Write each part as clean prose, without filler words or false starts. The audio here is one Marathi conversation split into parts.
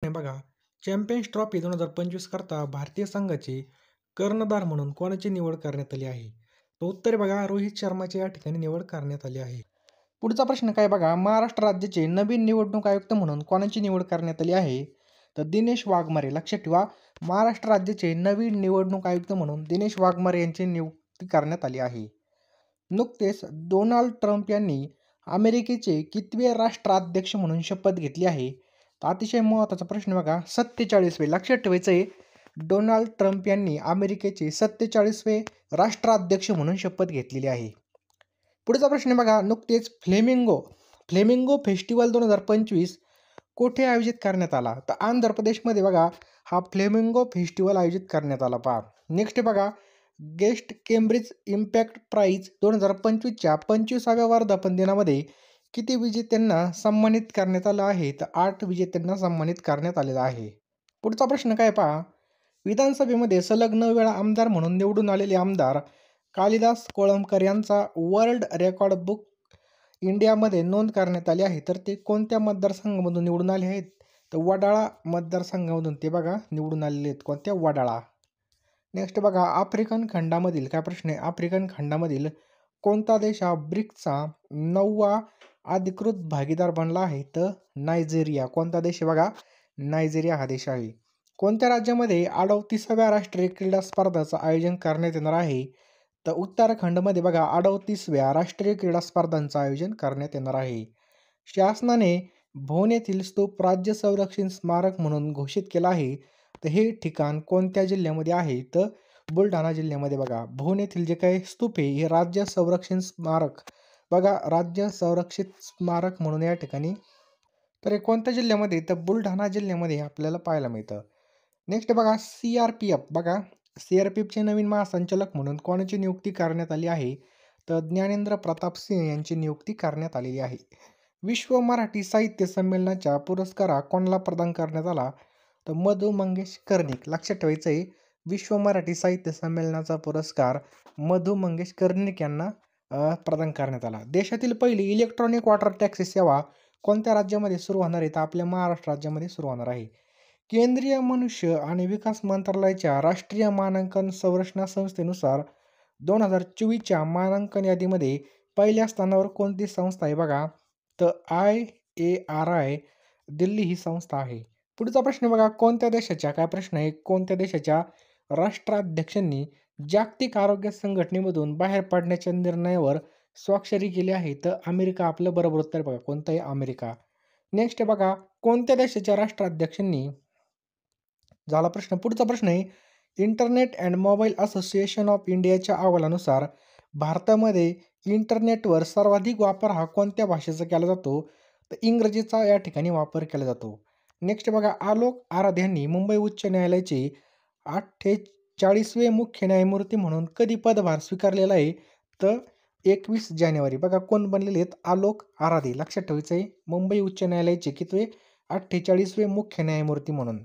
आहे बघा, चॅम्पियन्स ट्रॉफी 2025 करता भारतीय संघाचे कर्णधार म्हणून कोणाची निवड करण्यात आली आहे? तर उत्तर आहे बघा, रोहित शर्माची या ठिकाणी निवड करण्यात आली आहे. पुढचा प्रश्न काय बघा, महाराष्ट्र राज्याचे नवीन निवडणूक आयुक्त म्हणून कोणाची निवड करण्यात आली आहे? तर दिनेश वाघमारे. लक्षात ठेवा, महाराष्ट्र राज्याचे नवीन निवडणूक आयुक्त म्हणून दिनेश वाघमारे यांची नियुक्ती करण्यात आली आहे. नुकतेच डोनाल्ड ट्रम्प यांनी अमेरिकेचे कितवे राष्ट्राध्यक्ष म्हणून शपथ घेतली आहे? तर अतिशय महत्त्वाचा प्रश्न बघा, 47वे. लक्षात ठेवायचं आहे, डोनाल्ड ट्रम्प यांनी अमेरिकेचे 47वे राष्ट्राध्यक्ष म्हणून शपथ घेतलेली आहे. पुढचा प्रश्न बघा, नुकतेच फ्लेमिंगो फेस्टिवल 2025 कोठे आयोजित करण्यात आला? तर आंध्र प्रदेशमध्ये बघा हा फ्लेमिंगो फेस्टिवल आयोजित करण्यात आला. पहा नेक्स्ट बघा, गेस्ट केम्ब्रिज इम्पॅक्ट प्राईज 2025च्या 25व्या वर्धापन दिनामध्ये किती विजेत्यांना सन्मानित करण्यात आलं आहे? तर 8 विजेत्यांना सन्मानित करण्यात आलेलं आहे. पुढचा प्रश्न काय पहा, विधानसभेमध्ये सलग 9 वेळा आमदार म्हणून निवडून आलेले आमदार कालिदास कोळंबकर यांचा वर्ल्ड रेकॉर्ड बुक इंडियामध्ये नोंद करण्यात आली आहे. तर ते कोणत्या मतदारसंघामधून निवडून आले आहेत? तर वडाळा मतदारसंघामधून ते बघा निवडून आलेले आहेत. कोणत्या? वडाळा. नेक्स्ट बघा, आफ्रिकन खंडामधील काय प्रश्न आहे, आफ्रिकन खंडामधील कोणता देश हा ब्रिक्सचा 9वा अधिकृत भागीदार बनला आहे? तर नायजेरिया. कोणता देश आहे बघा? नायजेरिया हा देश आहे. कोणत्या राज्यामध्ये 38व्या राष्ट्रीय क्रीडा स्पर्धांचं आयोजन करण्यात येणार आहे? तर उत्तराखंडमध्ये बघा 38व्या राष्ट्रीय क्रीडा स्पर्धांचं आयोजन करण्यात येणार आहे. शासनाने भोन येथील स्तूप राज्य संरक्षण स्मारक म्हणून घोषित केला आहे. तर हे ठिकाण कोणत्या जिल्ह्यामध्ये आहे? तर बुलढाणा जिल्ह्यामध्ये. बघा भोन येथील जे काही स्तूप आहे हे राज्य संरक्षण स्मारक, बघा राज्य संरक्षित स्मारक म्हणून या ठिकाणी, तर हे कोणत्या जिल्ह्यामध्ये? तर बुलढाणा जिल्ह्यामध्ये आपल्याला पाहायला मिळतं. नेक्स्ट बघा, CRPF. बघा CRPFचे नवीन महासंचालक म्हणून कोणाची नियुक्ती करण्यात आली आहे? तर ज्ञानेंद्र प्रताप सिंह यांची नियुक्ती करण्यात आलेली आहे. विश्व मराठी साहित्य संमेलनाचा पुरस्कार कोणाला प्रदान करण्यात आला? तर मधु मंगेश कर्णिक. लक्षात ठेवायचं आहे, विश्व मराठी साहित्य संमेलनाचा पुरस्कार मधु मंगेश कर्णिक यांना प्रदान करण्यात आला. देशातील पहिली इलेक्ट्रॉनिक वॉटर टॅक्सी सेवा कोणत्या राज्यामध्ये सुरू होणार आहे? तर आपल्या महाराष्ट्र राज्यामध्ये सुरू होणार आहे. केंद्रीय मनुष्य आणि विकास मंत्रालयाच्या राष्ट्रीय मानांकन संरचना संस्थेनुसार 2024च्या मानांकन यादीमध्ये पहिल्या स्थानावर कोणती संस्था आहे? बघा तर IARI दिल्ली ही संस्था आहे. पुढचा प्रश्न बघा, कोणत्या देशाच्या काय प्रश्न आहे, कोणत्या देशाच्या राष्ट्राध्यक्षांनी जागतिक आरोग्य संघटनेमधून बाहेर पडण्याच्या निर्णयावर स्वाक्षरी केली आहे? तर अमेरिका आपलं बरोबर उत्तर. बघा कोणतं आहे? अमेरिका. नेक्स्ट बघा, कोणत्या देशाच्या राष्ट्राध्यक्षांनी, झाला प्रश्न. पुढचा प्रश्न आहे, internet and mobile association of इंडियाच्या अहवालानुसार भारतामध्ये इंटरनेटवर सर्वाधिक वापर हा कोणत्या भाषेचा केला जातो? तर इंग्रजीचा या ठिकाणी वापर केला जातो. नेक्स्ट बघा, आलोक आराधे यांनी मुंबई उच्च न्यायालयाचे 48वे मुख्य न्यायमूर्ती म्हणून कधी पदभार स्वीकारलेला आहे? तर 21 जानेवारी. बघा कोण बनलेले आहेत? आलोक आराधे. लक्षात ठेवायचं आहे, मुंबई उच्च न्यायालयाचे कितवे? 48वे मुख्य न्यायमूर्ती म्हणून.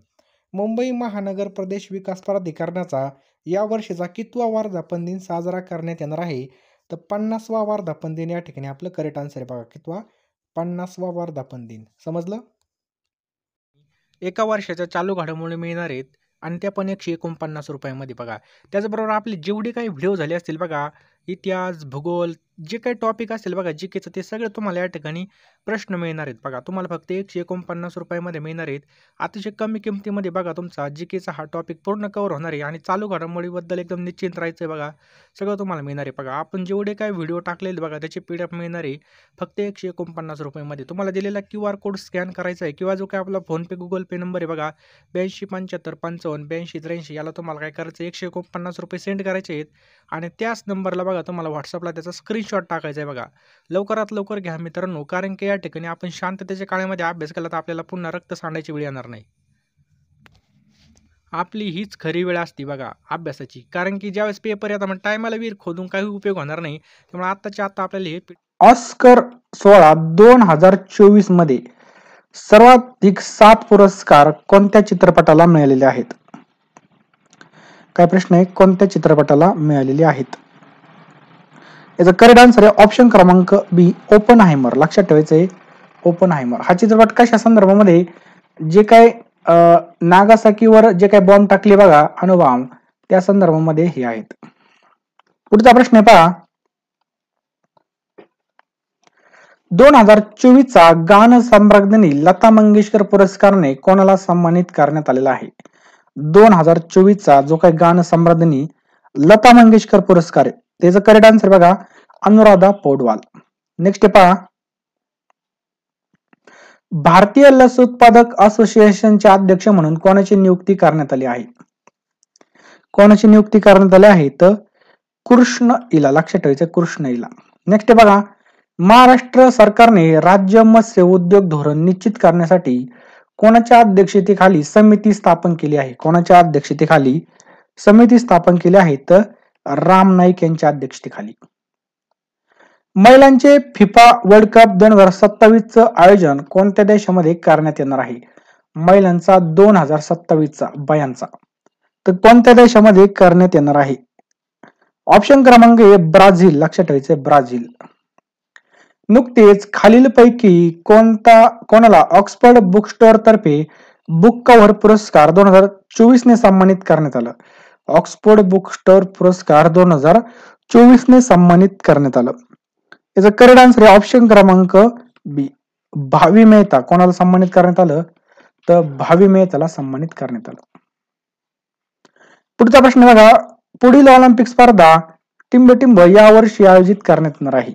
मुंबई महानगर प्रदेश विकास प्राधिकरणाचा या वर्षीचा कितवा वर्धापन दिन साजरा करण्यात येणार आहे? तर 50वा वर्धापन दिन या ठिकाणी आपलं करेक्ट आन्सर आहे. बघा कितवा? 50वा वर्धापन दिन. समजलं? एका वर्षाच्या चालू घडामोडी मिळणार आहेत आणि त्या पण 149 रुपयामध्ये. बघा त्याचबरोबर आपले जेवढे काही व्हिडिओ झाले असतील बघा, इतिहास, भूगोल, जे काही टॉपिक असेल बघा जीकेचं, ते सगळं तुम्हाला या ठिकाणी प्रश्न मिळणार आहेत. बघा तुम्हाला फक्त 149 रुपयामध्ये मिळणार आहेत. अतिशय कमी किमतीमध्ये बघा तुमचा जीकेचा हा टॉपिक पूर्ण कव्हर होणार आहे आणि चालू घडामोडीबद्दल एकदम निश्चिंत राहायचं आहे. बघा सगळं तुम्हाला मिळणार आहे. बघा आपण जेवढे काही व्हिडिओ टाकलेले बघा त्याचे PDF मिळणार आहे फक्त 149 रुपयामध्ये. तुम्हाला दिलेला QR कोड स्कॅन करायचा आहे किंवा जो काय आपला फोनपे गुगल पे नंबर आहे बघा 82 75 55 82 83, याला तुम्हाला काय करायचं, 149 रुपये सेंड करायचे आहेत आणि त्याच नंबरला बघा तुम्हाला व्हॉट्सअपला त्याचा स्क्रीनशॉट टाकायचा आहे. बघा लवकरात लवकर घ्या मित्रांनो, कारण की या ठिकाणी आपण शांततेच्या काळामध्ये अभ्यास केला तर आपल्याला पुन्हा रक्त सांडायची वेळ येणार नाही. आपली हीच खरी वेळ असते बघा अभ्यासाची, कारण की ज्यावेळेस पेपर येतात मग टायमाला विहीर खोदून काही उपयोग होणार नाही. त्यामुळे आत्ताच्या आत्ता आपल्याला हे ऑस्कर सोहळा 2024 मध्ये सर्वाधिक 7 पुरस्कार कोणत्या चित्रपटाला मिळालेले आहेत? काय प्रश्न आहे, कोणत्या चित्रपटाला मिळालेले आहेत? याचा करेक्ट आन्सर आहे ऑप्शन क्रमांक बी, ओपनहायमर. लक्षात ठेवायचं आहे, ओपनहायमर. हा चित्रपट कशा संदर्भामध्ये, जे काय नागासाकीवर जे काही बॉम्ब टाकले बघा अणुबॉम्ब, त्या संदर्भामध्ये हे आहेत. पुढचा प्रश्न आहे पहा, 2024 चा गान सम्राज्ञी लता मंगेशकर पुरस्काराने कोणाला सन्मानित करण्यात आलेला आहे? 2024 चा जो काही गान सम्राज्ञी लता मंगेशकर पुरस्कार आहे त्याचं करेक्ट आन्सर बघा अनुराधा पौडवाल. नेक्स्ट पहा, भारतीय लस उत्पादक असोसिएशनचे अध्यक्ष म्हणून कोणाची नियुक्ती करण्यात आली आहे? कोणाची नियुक्ती करण्यात आली आहे? तर कृष्ण इला. लक्षात ठेवायचं कृष्ण इला. नेक्स्ट बघा, महाराष्ट्र सरकारने राज्य मत्स्य उद्योग धोरण निश्चित करण्यासाठी कोणाच्या अध्यक्षतेखाली समिती स्थापन केली आहे? कोणाच्या अध्यक्षतेखाली समिती स्थापन केली आहे? तर राम नाईक यांच्या अध्यक्षतेखाली. महिलांचे फिफा वर्ल्ड कप 2027 चं आयोजन कोणत्या देशामध्ये करण्यात येणार आहे? महिलांचा 2027 बायांचा तर कोणत्या देशामध्ये करण्यात येणार आहे? ऑप्शन क्रमांक ए ब्राझील. लक्षात ठेवायचे ब्राझील. नुकतेच खालीलपैकी कोणाला ऑक्सफर्ड बुक स्टोअर तर्फे बुक कव्हर पुरस्कार 2024 ने सन्मानित करण्यात आलं? ऑक्सफोर्ड बुक स्टोअर पुरस्कार 2024 ने सन्मानित करण्यात आलं. याचा करेक्ट आन्सर आहे ऑप्शन क्रमांक बी भावी मेहता. कोणाला सन्मानित करण्यात आलं? तर भावी मेहताला सन्मानित करण्यात आलं. पुढचा प्रश्न बघा, पुढील ऑलिम्पिक स्पर्धा टिंबटिंब या वर्षी आयोजित करण्यात येणार आहे?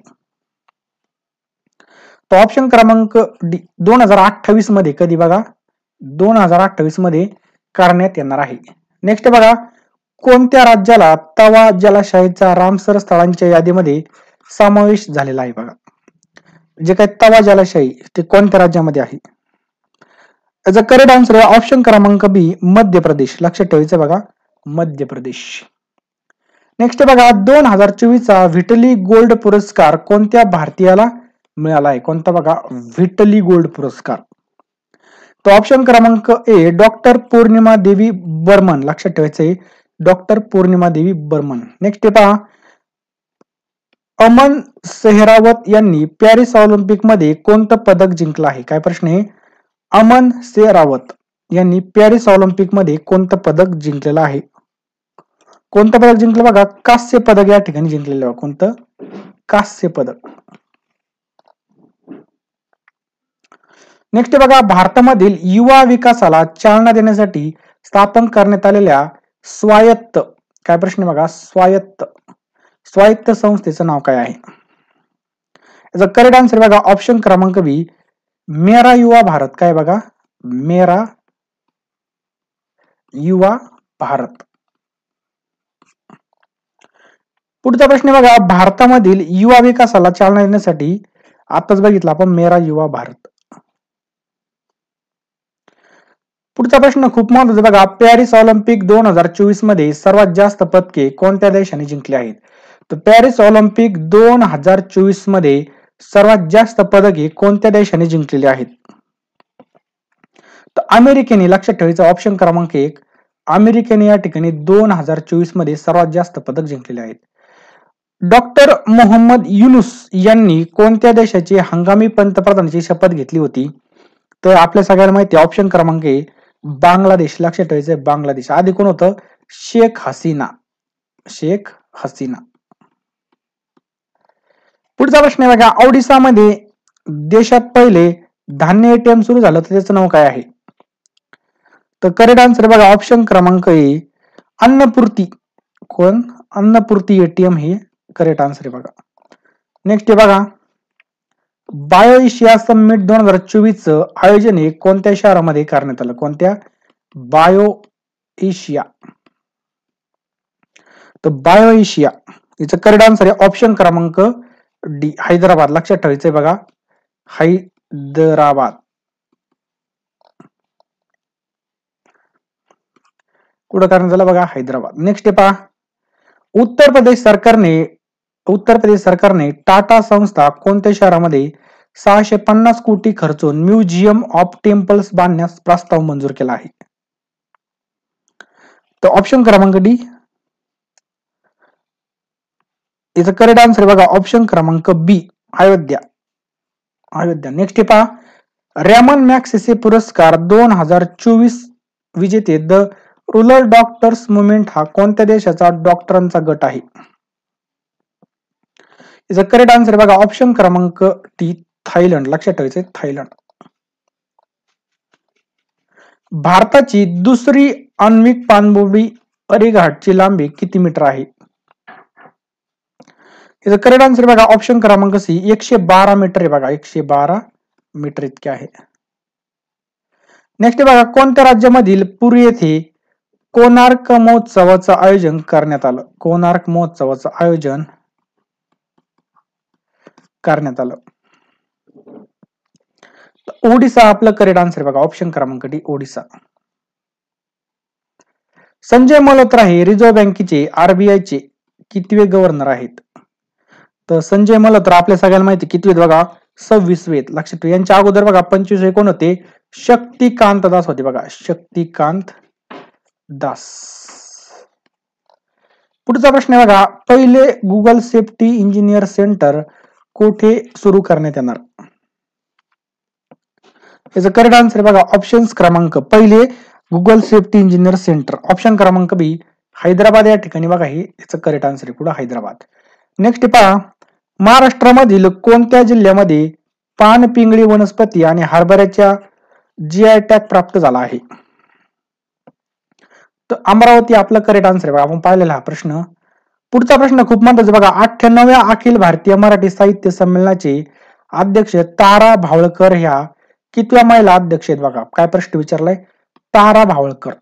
तो ऑप्शन क्रमांक डी 2028 मध्ये. कधी बघा 2028 मध्ये करण्यात येणार आहे. नेक्स्ट बघा, कोणत्या राज्याला तवा जलाशयाचा रामसर स्थळांच्या यादीमध्ये समावेश झालेला आहे? बघा जे काही तवा जलाशय ते कोणत्या राज्यामध्ये आहे? याचा करेक्ट आन्सर आहे ऑप्शन क्रमांक बी मध्य प्रदेश. लक्षात ठेवायचं बघा मध्य प्रदेश. नेक्स्ट बघा, 2024 चा व्हिटली गोल्ड पुरस्कार कोणत्या भारतीयाला मिळाला आहे? कोणता बघा व्हिटली गोल्ड पुरस्कार? तो ऑप्शन क्रमांक ए डॉक्टर पौर्णिमा देवी बर्मन. लक्षात ठेवायचंय डॉक्टर पौर्णिमा देवी बर्मन. नेक्स्ट पहा, अमन सेहरावत यांनी पॅरिस ऑलिम्पिक मध्ये कोणतं पदक जिंकलं आहे? काय प्रश्न आहे? अमन सेहरावत यांनी पॅरिस ऑलिम्पिक मध्ये कोणतं पदक जिंकलेलं आहे? कोणतं पदक जिंकलं बघा कांस्य पदक या ठिकाणी जिंकलेलं. कोणतं? कांस्य पदक. नेक्स्ट बघा, भारतामधील युवा विकासाला चालना देण्यासाठी स्थापन करण्यात आलेल्या स्वायत्त काय प्रश्न बघा स्वायत्त संस्थेचं नाव काय आहे? याचा करेक्ट आन्सर बघा ऑप्शन क्रमांक बी मेरा युवा भारत. काय बघा मेरा युवा भारत. पुढचा प्रश्न बघा, भारतामधील युवा विकासाला चालना देण्यासाठी आताच बघितलं आपण मेरा युवा भारत. पुढचा प्रश्न खूप महत्त्वाचा बघा, पॅरिस ऑलिम्पिक 2024 मध्ये सर्वात जास्त पदके कोणत्या देशाने जिंकली आहेत? तर पॅरिस ऑलिम्पिक 2024 मध्ये सर्वात जास्त पदके कोणत्या देशाने जिंकलेली आहेत? तर अमेरिकेने. लक्षात ठेवायचं ऑप्शन क्रमांक 1 अमेरिकेने या ठिकाणी 2024 मध्ये सर्वात जास्त पदक जिंकलेले आहेत. डॉक्टर मोहम्मद युनुस यांनी कोणत्या देशाची हंगामी पंतप्रधानाची शपथ घेतली होती? तर आपल्या सगळ्यांना माहिती आहे ऑप्शन क्रमांक ए बांगलादेश. लक्षात ठेवायचं बांगलादेश. आधी कोण होतं? शेख हसीना. पुढचा प्रश्न आहे बघा, ओडिसामध्ये देशात पहिले धान्य एटीएम सुरू झालं तर त्याचं नाव काय आहे? तर करेक्ट आन्सर बघा ऑप्शन क्रमांक ए अन्नपूर्ती. कोण? अन्नपूर्ती एटीएम हे करेक्ट आन्सर आहे बघा. नेक्स्ट आहे बघा, बायो एशिया समिट 2024 आयोजन हे कोणत्या शहरामध्ये करण्यात आलं? कोणत्या? Bio Asia. तर बायो एशिया याचं करेक्ट आन्सर आहे ऑप्शन क्रमांक डी हैदराबाद. लक्षात ठेवायचंय बघा हैदराबाद. कुठं करण्यात आलं बघा हैदराबाद. नेक्स्ट आहे पहा, उत्तर प्रदेश सरकारने टाटा संस्था कोणत्या शहरामध्ये 650 कोटी खर्चून म्युझियम ऑफ टेम्पल्स बांधण्यास प्रस्ताव मंजूर केला आहे? तर ऑप्शन क्रमांक डी याचं करेक्ट आन्सर बघा ऑप्शन क्रमांक बी अयोध्या. नेक्स्ट पहा, रॅमन मॅग्सेसे पुरस्कार 2024 विजेते द रुरल डॉक्टर्स मुवमेंट हा कोणत्या देशाचा डॉक्टरांचा गट आहे? याचा करेक्ट आन्सर बघा ऑप्शन क्रमांक टी थायलंड. लक्षात ठेवायचं थायलंड. भारताची दुसरी आण्विक पाणबुडी अरिघाटची लांबी किती मीटर आहे? याचा करेक्ट आन्सर बघा ऑप्शन क्रमांक सी 112 मीटर आहे बघा 112 मीटर इतके आहे. नेक्स्ट बघा कोणत्या राज्यामधील पुरी येथे कोणार्क महोत्सवाचं आयोजन करण्यात आलं? कोणार्क महोत्सवाचं आयोजन करण्यात आलं. ओडिसा आपलं करेक्ट आन्सर बघा ऑप्शन क्रमांक डी ओडिसा. संजय मल्होत्रा हे रिझर्व्ह बँकेचे आरबीआयचे कितवे गव्हर्नर आहेत? तर संजय मल्होत्रा आपल्या सगळ्यांना माहिती कितवेत बघा 26वेत. लक्षात ठेवा. यांच्या अगोदर बघा 25 कोण होते? शक्तिकांत दास होते बघा शक्तिकांत दास. पुढचा प्रश्न आहे बघा पहिले गुगल सेफ्टी इंजिनियर सेंटर कोठे सुरू करण्यात येणार? याचं करेक्ट आन्सर बघा ऑप्शन क्रमांक पहिले Google safety engineer centre. Option क्रमांक बी हैदराबाद या ठिकाणी बघा हे याचं करेक्ट आन्सर आहे पुढे हैदराबाद. नेक्स्ट पहा महाराष्ट्रामधील कोणत्या जिल्ह्यामध्ये पानपिंगळी वनस्पती आणि हरभऱ्याच्या जीआय टॅग प्राप्त झाला आहे? तर अमरावती आपलं करेक्ट आन्सर आहे बघा आपण पाहिलेला हा प्रश्न. पुढचा प्रश्न खूप महत्वाचा बघा 98व्या अखिल भारतीय मराठी साहित्य संमेलनाचे अध्यक्ष तारा भावळकर ह्या कितव्या महिला अध्यक्ष आहेत बघा? काय प्रश्न विचारलाय? तारा भावळकर.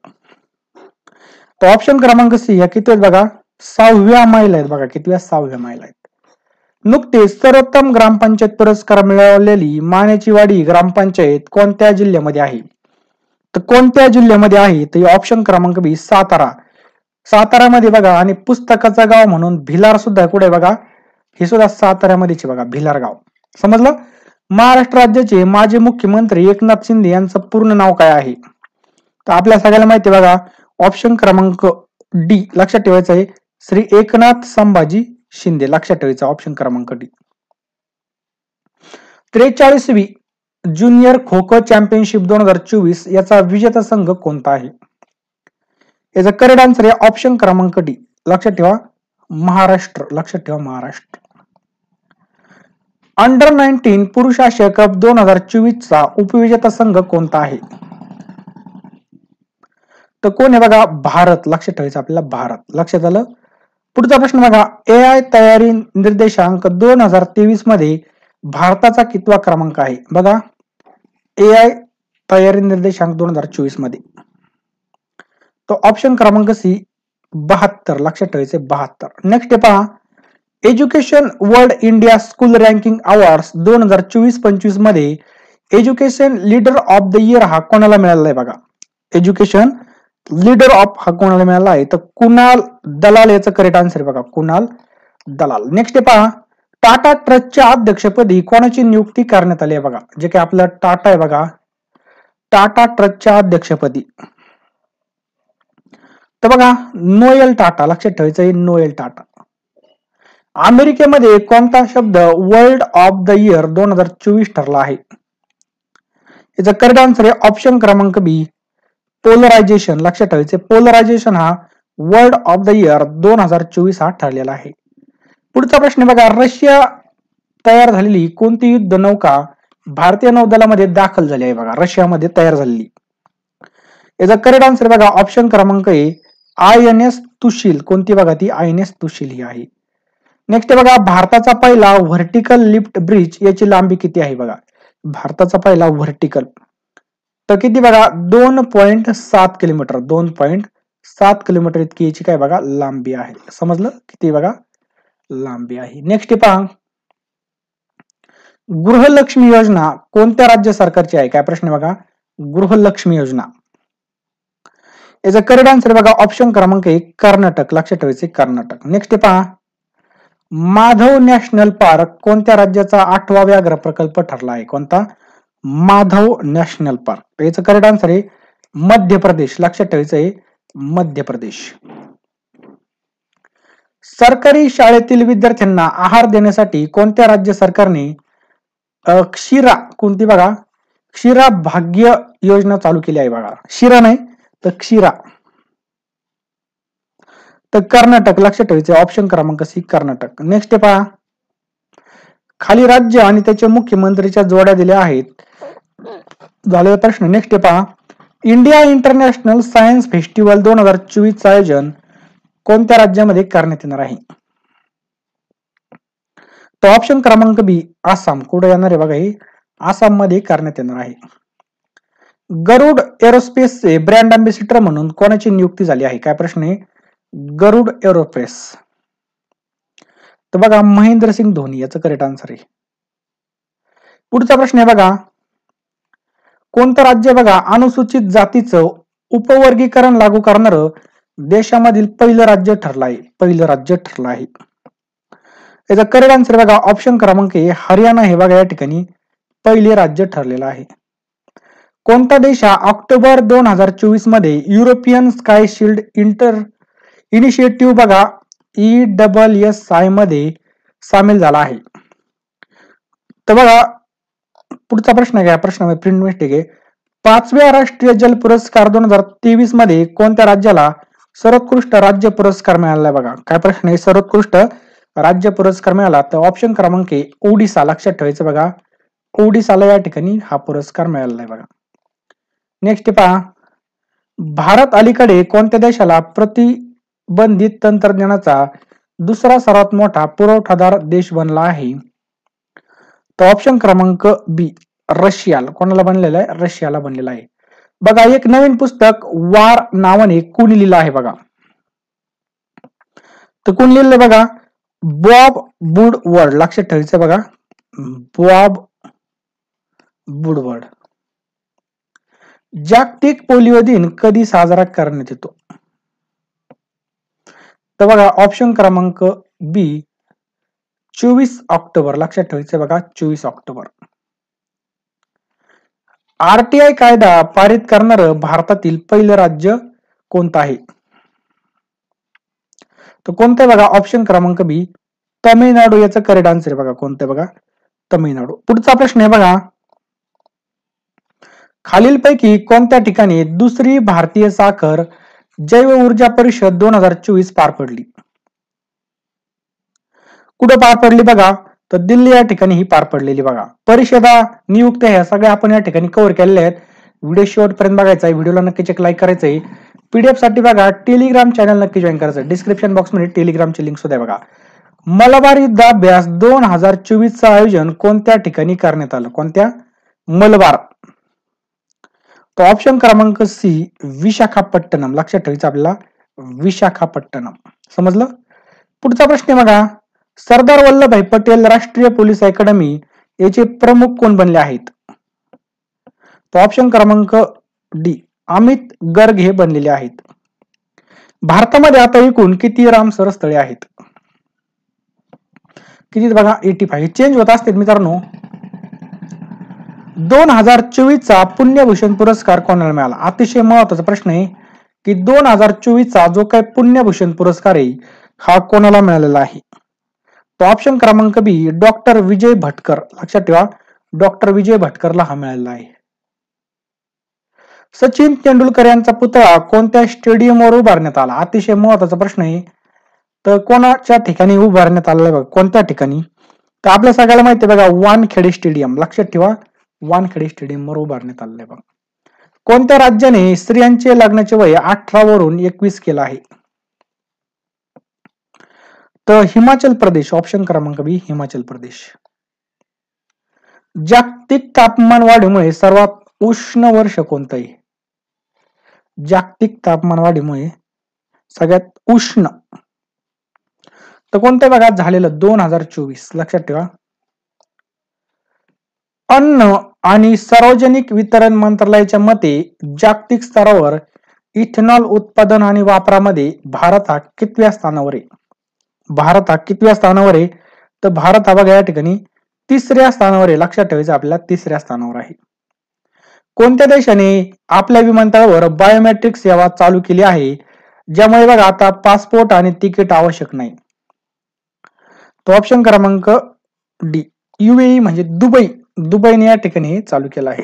तर ऑप्शन क्रमांक सी या किती आहेत बघा 6व्या महिला आहेत बघा कितव्या 6व्या महिला आहेत. नुकतेच सर्वोत्तम ग्रामपंचायत पुरस्कार मिळवलेली माण्याची वाडी ग्रामपंचायत कोणत्या जिल्ह्यामध्ये आहे? तर कोणत्या जिल्ह्यामध्ये आहे? तर ऑप्शन क्रमांक बी सातारा. सातारामध्ये बघा आणि पुस्तकाचं गाव म्हणून भिलार सुद्धा कुठे बघा हे सुद्धा साताऱ्यामध्येच बघा भिलार गाव. समजलं? महाराष्ट्र राज्याचे माजी मुख्यमंत्री एकनाथ शिंदे यांचं पूर्ण नाव काय आहे? तर आपल्या सगळ्याला माहिती बघा ऑप्शन क्रमांक डी लक्षात ठेवायचं आहे श्री एकनाथ संभाजी शिंदे. लक्षात ठेवायचं ऑप्शन क्रमांक D. 43वी junior kho kho championship 2024 याचा विजेता संघ कोणता आहे? याचा करेक्ट आन्सर आहे ऑप्शन क्रमांक डी. लक्षात ठेवा महाराष्ट्र. लक्षात ठेवा महाराष्ट्र. अंडर 19 पुरुष आशिया कप 2024 चा उपविजेता संघ कोणता आहे? तर कोण आहे बघा भारत. लक्षात ठेवायचं आपल्याला भारत. लक्षात आलं? पुढचा प्रश्न बघा एआय तयारी निर्देशांक 2023 मध्ये भारताचा कितवा क्रमांक आहे? बघा एआय तयारी निर्देशांक 2024 मध्ये तो ऑप्शन क्रमांक सी 72. लक्षात ठेवायचे 72. नेक्स्ट पहा education world India school ranking awards 2024-25 मध्ये education leader of the year हा कोणाला मिळाला आहे बघा? एज्युकेशन लीडर ऑफ हा कोणाला मिळाला आहे? तर कुणाल दलाल याचं करेक्ट आन्सर बघा कुणाल दलाल. नेक्स्ट पहा टाटा ट्रस्टच्या अध्यक्षपदी कोणाची नियुक्ती करण्यात आली आहे बघा? जे काही आपलं टाटा आहे बघा टाटा ट्रस्टच्या अध्यक्षपदी तर बघा नोएल टाटा. लक्षात ठेवायचं आहे नोएल टाटा. अमेरिकेमध्ये कोणता शब्द वर्ल्ड ऑफ द इयर 2024 ठरला आहे? याचा करेक्ट आन्सर आहे ऑप्शन क्रमांक बी पोलरायझेशन. लक्षात ठेवायचे पोलरायझेशन हा वर्ल्ड ऑफ द इयर 2024 हा ठरलेला आहे. पुढचा प्रश्न बघा रशिया तयार झालेली कोणती युद्ध नौका भारतीय नौदलामध्ये दाखल झाली आहे बघा? रशियामध्ये तयार झालेली. याचा करेक्ट आन्सर बघा ऑप्शन क्रमांक ए INS तुशील. कोणती बघा ती INS तुशील ही आहे. नेक्स्ट बघा भारताचा पहिला व्हर्टिकल लिफ्ट ब्रिज याची लांबी किती आहे बघा? भारताचा पहिला व्हर्टिकल तर किती बघा 2.7 किलोमीटर. 2.7 किलोमीटर इतकी याची काय बघा लांबी आहे. समजलं किती बघा लांबी आहे. नेक्स्ट पहा गृहलक्ष्मी योजना कोणत्या राज्य सरकारची आहे? काय प्रश्न बघा गृहलक्ष्मी योजना. याचा करेक्ट आन्सर बघा ऑप्शन क्रमांक 1 कर्नाटक. लक्षात ठेवायचे कर्नाटक. नेक्स्ट पहा माधव नॅशनल पार्क कोणत्या राज्याचा 8वा व्याघ्र प्रकल्प ठरला आहे? कोणता? Madhav national park. याचं करेक्ट आन्सर आहे मध्य प्रदेश. लक्षात ठेवायचं आहे मध्य प्रदेश. सरकारी शाळेतील विद्यार्थ्यांना आहार देण्यासाठी कोणत्या राज्य सरकारने क्षीरा कोणती बघा क्षीरा भाग्य योजना चालू केली आहे बघा. शिरा नाही तर क्षीरा. तर कर्नाटक लक्षात ठेवायचे. ऑप्शन क्रमांक सी कर्नाटक. नेक्स्ट पहा, खाली राज्य आणि त्याचे मुख्यमंत्रीच्या जोड्या दिल्या आहेत. झालेला प्रश्न. नेक्स्ट पहा, इंडिया इंटरनॅशनल सायन्स फेस्टिवल 2024 आयोजन कोणत्या राज्यामध्ये करण्यात येणार आहे? तर ऑप्शन क्रमांक बी आसाम. कुठे येणार आहे बघा, हे आसाम मध्ये करण्यात येणार आहे. गरुड एरोस्पेसचे ब्रँड अँबॅसिडर म्हणून कोणाची नियुक्ती झाली आहे? काय प्रश्न आहे? गरुड एरोस्पेस. तर बघा महेंद्र सिंग धोनी याचं करेक्ट आन्सर आहे. पुढचा प्रश्न आहे बघा, कोणतं राज्य बघा अनुसूचित जातीचं उपवर्गीकरण लागू करणार देशामधील पहिलं राज्य ठरलं आहे? पहिलं राज्य ठरलं आहे. याचा करेक्ट आन्सर बघा ऑप्शन क्रमांक ए हरियाणा हे बघा या ठिकाणी पहिले राज्य ठरलेलं आहे. कोणता देश हा ऑक्टोबर 2024 मध्ये युरोपियन स्काय शील्ड इनिशिएटिव्ह बघा ESSI मध्ये सामील झाला आहे? तर बघा पुढचा प्रश्न आहे, प्रश्नामध्ये प्रिंट मिस्टेक आहे. 5व्या राष्ट्रीय जल पुरस्कार 2023 मध्ये कोणत्या राज्याला सर्वोत्कृष्ट राज्य पुरस्कार मिळाला? बघा काय प्रश्न आहे, सर्वोत्कृष्ट राज्य पुरस्कार मिळाला. तर ऑप्शन क्रमांक ए ओडिसा. लक्षात ठेवायचं बघा, ओडिसाला या ठिकाणी हा पुरस्कार मिळाला आहे बघा. नेक्स्ट पहा, भारत अलीकडे कोणत्या देशाला प्रतिबंधित तंत्रज्ञानाचा दुसरा सर्वात मोठा पुरवठादार देश बनला आहे? तर ऑप्शन क्रमांक बी रशियाला. कोणाला बनलेला आहे? रशियाला बनलेला आहे. बघा एक नवीन पुस्तक वार नावाने कोणी लिहिलं आहे बघा? तर कोण लिहिलं बघा? Bob Woodward. लक्षात ठेवायचं बघा, बॉब वुडवर्ड. जागतिक पोलिओ दिन कधी साजरा करण्यात येतो? तर बघा ऑप्शन क्रमांक बी 24 ऑक्टोबर. लक्षात ठेवायचं बघा 24 ऑक्टोबर. RTI कायदा पारित करणार भारतातील पहिलं राज्य कोणतं आहे? तर कोणतं बघा ऑप्शन क्रमांक बी तमिळनाडू. याचं करेक्ट आन्सर बघा कोणतं बघा तमिळनाडू. पुढचा प्रश्न आहे बघा, खालीलपैकी कोणत्या ठिकाणी दुसरी भारतीय साखर जैव ऊर्जा परिषद 2024 पार पडली? कुठं पार पडली बघा? तर दिल्ली या ठिकाणी ही पार पडलेली बघा. परिषदा नियुक्त्या ह्या सगळ्या आपण या ठिकाणी कव्हर केलेल्या आहेत. व्हिडिओ शेवटपर्यंत बघायचा आहे. व्हिडिओला नक्कीच एक लाईक करायचं आहे. PDF साठी बघा टेलिग्राम चॅनल नक्की जॉईन करायचं. डिस्क्रिप्शन बॉक्स मध्ये टेलिग्रामची लिंक सुद्धा बघा. मलबार युद्धाभ्यास 2024 चं आयोजन कोणत्या ठिकाणी करण्यात आलं? कोणत्या? मलबार. तो ऑप्शन क्रमांक सी विशाखापट्टणम. लक्षात ठेवायचं आपल्याला विशाखापट्टणम. समजलं? पुढचा प्रश्न आहे बघा, सरदार वल्लभभाई पटेल राष्ट्रीय पोलीस अकादमी याचे प्रमुख कोण बनले आहेत? तो ऑप्शन क्रमांक डी अमित गर्ग हे बनलेले आहेत. भारतामध्ये आता एकूण किती रामसर स्थळे आहेत? किती बघा 85. चेंज होत असते मित्रांनो. 2024 चा पुण्यभूषण पुरस्कार कोणाला मिळाला? अतिशय महत्वाचा प्रश्न आहे की 2024 चा जो काही पुण्यभूषण पुरस्कार आहे हा कोणाला मिळालेला आहे? तो ऑप्शन क्रमांक बी डॉक्टर विजय भटकर. लक्षात ठेवा डॉक्टर विजय भटकरला हा मिळालेला आहे. सचिन तेंडुलकर यांचा पुतळा कोणत्या स्टेडियमवर उभारण्यात आला? अतिशय महत्वाचा प्रश्न आहे. तर कोणाच्या ठिकाणी उभारण्यात आला बघा? कोणत्या ठिकाणी? तर आपल्या सगळ्याला माहिती आहे बघा वानखेडे स्टेडियम. लक्षात ठेवा वानखेडे स्टेडियमवर उभारण्यात आलेलं आहे बघा. कोणत्या राज्याने स्त्रियांचे लग्नाचे वय 18 वरून 21 केलं आहे? तर हिमाचल प्रदेश. ऑप्शन क्रमांक बी हिमाचल प्रदेश. जागतिक तापमान वाढीमुळे सर्वात उष्ण वर्ष कोणतं आहे? जागतिक तापमान वाढीमुळे सगळ्यात उष्ण तर कोणतं बघा झालेलं 2024. लक्षात ठेवा. अन्न आणि सार्वजनिक वितरण मंत्रालयाच्या मते जागतिक स्तरावर इथेनॉल उत्पादन आणि वापरामध्ये भारत हा कितव्या स्थानावर आहे? भारत हा कितव्या स्थानावर आहे? तर भारत हा बघा या ठिकाणी 3ऱ्या स्थानावर आहे. लक्षात ठेवायचं आपल्याला 3ऱ्या स्थानावर आहे. कोणत्या देशाने आपल्या विमानतळावर बायोमेट्रिक सेवा चालू केली आहे ज्यामुळे बघा आता पासपोर्ट आणि तिकीट आवश्यक नाही? तो ऑप्शन क्रमांक डी UAE म्हणजे दुबईने या ठिकाणी चालू केला आहे.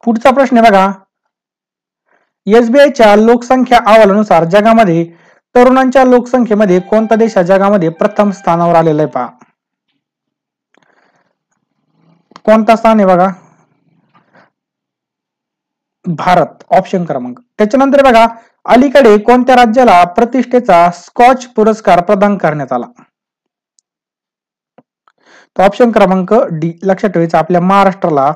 पुढचा प्रश्न आहे बघा, एसबीआयच्या लोकसंख्या अहवालानुसार जगामध्ये तरुणांच्या लोकसंख्येमध्ये कोणता देश जगामध्ये प्रथम स्थानावर आलेला आहे पहा. कोणता स्थान आहे बघा, भारत, ऑप्शन क्रमांक. त्याच्यानंतर बघा, अलीकडे कोणत्या राज्याला प्रतिष्ठेचा स्कॉच पुरस्कार प्रदान करण्यात आला. तो ऑप्शन क्रमांक डी. लक्षात ठेवायचं, आपल्या महाराष्ट्राला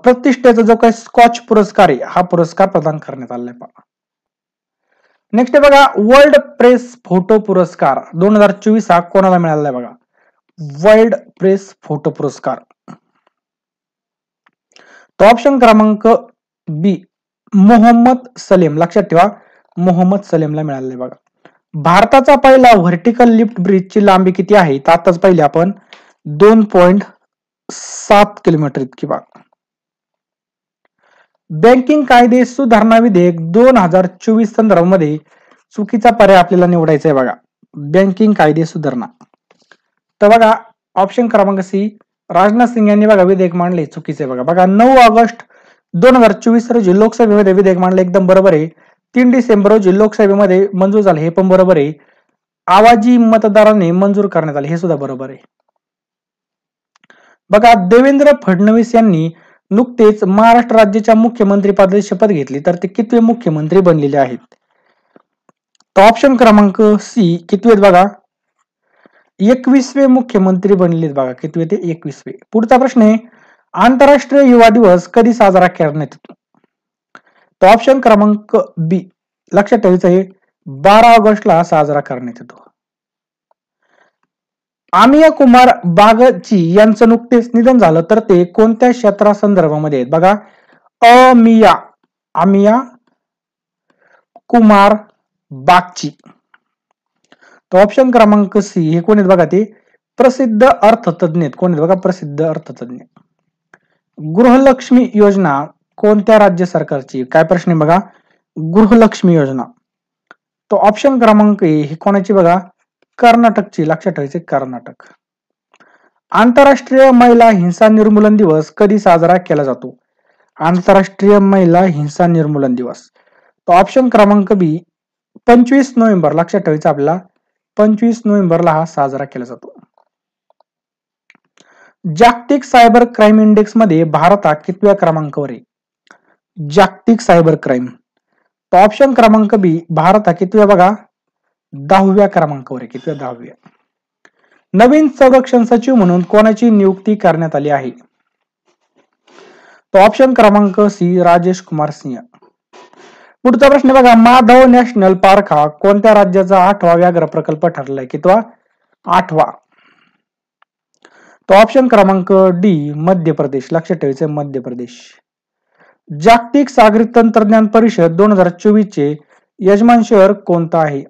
प्रतिष्ठेचा जो काही स्कॉच पुरस्कार आहे हा पुरस्कार प्रदान करण्यात आला आहे. नेक्स्ट आहे बघा, वर्ल्ड प्रेस फोटो पुरस्कार 2024 हा कोणाला मिळाला आहे बघा. वर्ल्ड प्रेस फोटो पुरस्कार, तो ऑप्शन क्रमांक बी. मोहम्मद सलेम. लक्षात ठेवा, मोहम्मद सलेमला मिळालेला आहे बघा. भारताचा पहिला व्हर्टिकल लिफ्ट ब्रिजची लांबी किती आहे, तर आताच पहिले आपण 2.7 किलोमीटर इतकी बघा. बँकिंग कायदे सुधारणा विधेयक 2024 संदर्भामध्ये चुकीचा पर्याय आपल्याला निवडायचा आहे बघा. बँकिंग कायदे सुधारणा, तर बघा ऑप्शन क्रमांक सी. राजनाथ सिंग यांनी बघा विधेयक मांडले, चुकीचे बघा. बघा 9 ऑगस्ट 2024 रोजी लोकसभेमध्ये विधेयक मांडले, एकदम बरोबर आहे. 3 डिसेंबर रोजी लोकसभेमध्ये मंजूर झाले, हे पण बरोबर आहे. आवाजी मतदाराने मंजूर करण्यात आले, हे सुद्धा बरोबर आहे. बघा देवेंद्र फडणवीस यांनी नुकतेच महाराष्ट्र राज्याच्या मुख्यमंत्री पदाची शपथ घेतली, तर ते कितवे मुख्यमंत्री बनलेले आहेत. तर ऑप्शन क्रमांक सी. कितवे बघा, 21वे मुख्यमंत्री बनलेत बघा. कितवे ते 21वे. पुढचा प्रश्न आहे, आंतरराष्ट्रीय युवा दिवस कधी साजरा करण्यात येतो. तो ऑप्शन क्रमांक बी. लक्षात ठेवायचं आहे, 12 ऑगस्टला साजरा करण्यात येतो. आमिया कुमार बागची यांचं नुकतेच निधन झालं, तर ते कोणत्या क्षेत्रासंदर्भामध्ये आहेत बघा. आमिया कुमार बागची, तो ऑप्शन क्रमांक सी. हे कोण आहेत बघा, ते प्रसिद्ध अर्थतज्ञ आहेत. कोण आहेत बघा, प्रसिद्ध अर्थतज्ञ. गृहलक्ष्मी योजना कोणत्या राज्य सरकारची, काय प्रश्न आहे बघा, गृहलक्ष्मी योजना. तो ऑप्शन क्रमांक ए. हे कोणाची बघा, कर्नाटकची. लक्षात ठेवायचे, कर्नाटक. आंतरराष्ट्रीय महिला हिंसा निर्मूलन दिवस कधी साजरा केला जातो. आंतरराष्ट्रीय महिला हिंसा निर्मूलन दिवस, तो ऑप्शन क्रमांक बी. 25 नोव्हेंबर. लक्षात ठेवायचं आपल्याला, 25 नोव्हेंबरला हा साजरा केला जातो. जागतिक सायबर क्राईम इंडेक्स मध्ये भारत हा कितव्या क्रमांकावर आहे. जागतिक सायबर क्राईम, तो ऑप्शन क्रमांक बी. भारत हा कितव्या बघा, 10व्या क्रमांकावर आहे. कितव्या, 10व्या. नवीन संरक्षण सचिव म्हणून कोणाची नियुक्ती करण्यात आली आहे. तो ऑप्शन क्रमांक सी. राजेश कुमार सिंह. पुढचा प्रश्न बघा, माधव नॅशनल पार्क हा कोणत्या राज्याचा 8वा व्याघ्र प्रकल्प ठरलाय. कितवा, 8वा. तो ऑप्शन क्रमांक डी. मध्य प्रदेश. लक्षात ठेवायचं, मध्य प्रदेश. जागतिक सागरी तंत्रज्ञान परिषद 2024 चे यजमान शहर कोणतं आहे.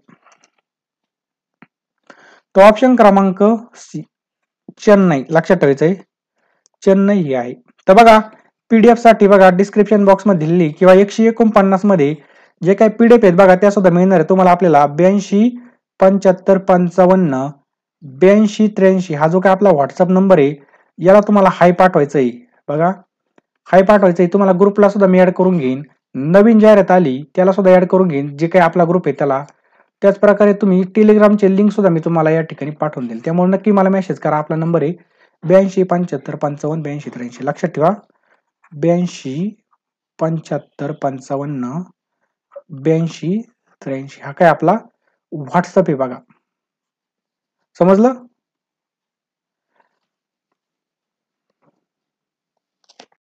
तो ऑप्शन क्रमांक सी. चेन्नई. लक्षात ठेवायचंय, चेन्नई ही आहे. तर बघा पीडीएफ साठी बघा डिस्क्रिप्शन बॉक्स मध्ये दिलेली किंवा 149 मध्ये जे काही पीडीएफ आहेत बघा त्या सुद्धा मिळणार आहे तुम्हाला. आपल्याला 82 75 55 82 83 हा जो काय आपला व्हॉट्सअप नंबर आहे याला तुम्हाला हाय पाठवायचं आहे. बघा हाय पाठवायचं आहे, तुम्हाला ग्रुपला सुद्धा मी ऍड करून घेईन. नवीन जाहिरात आली त्याला सुद्धा ऍड करून घेईन, जे काही आपला ग्रुप आहे त्याला. त्याच प्रकारे तुम्ही टेलिग्रामचे लिंक सुद्धा मी तुम्हाला या ठिकाणी पाठवून देईल. त्यामुळे नक्की मला मेसेज करा. आपला नंबर आहे 82 75 55 82 83. लक्षात ठेवा 82 75 55 82 83 हा काय आपला व्हॉट्सअप आहे बघा. समजलं.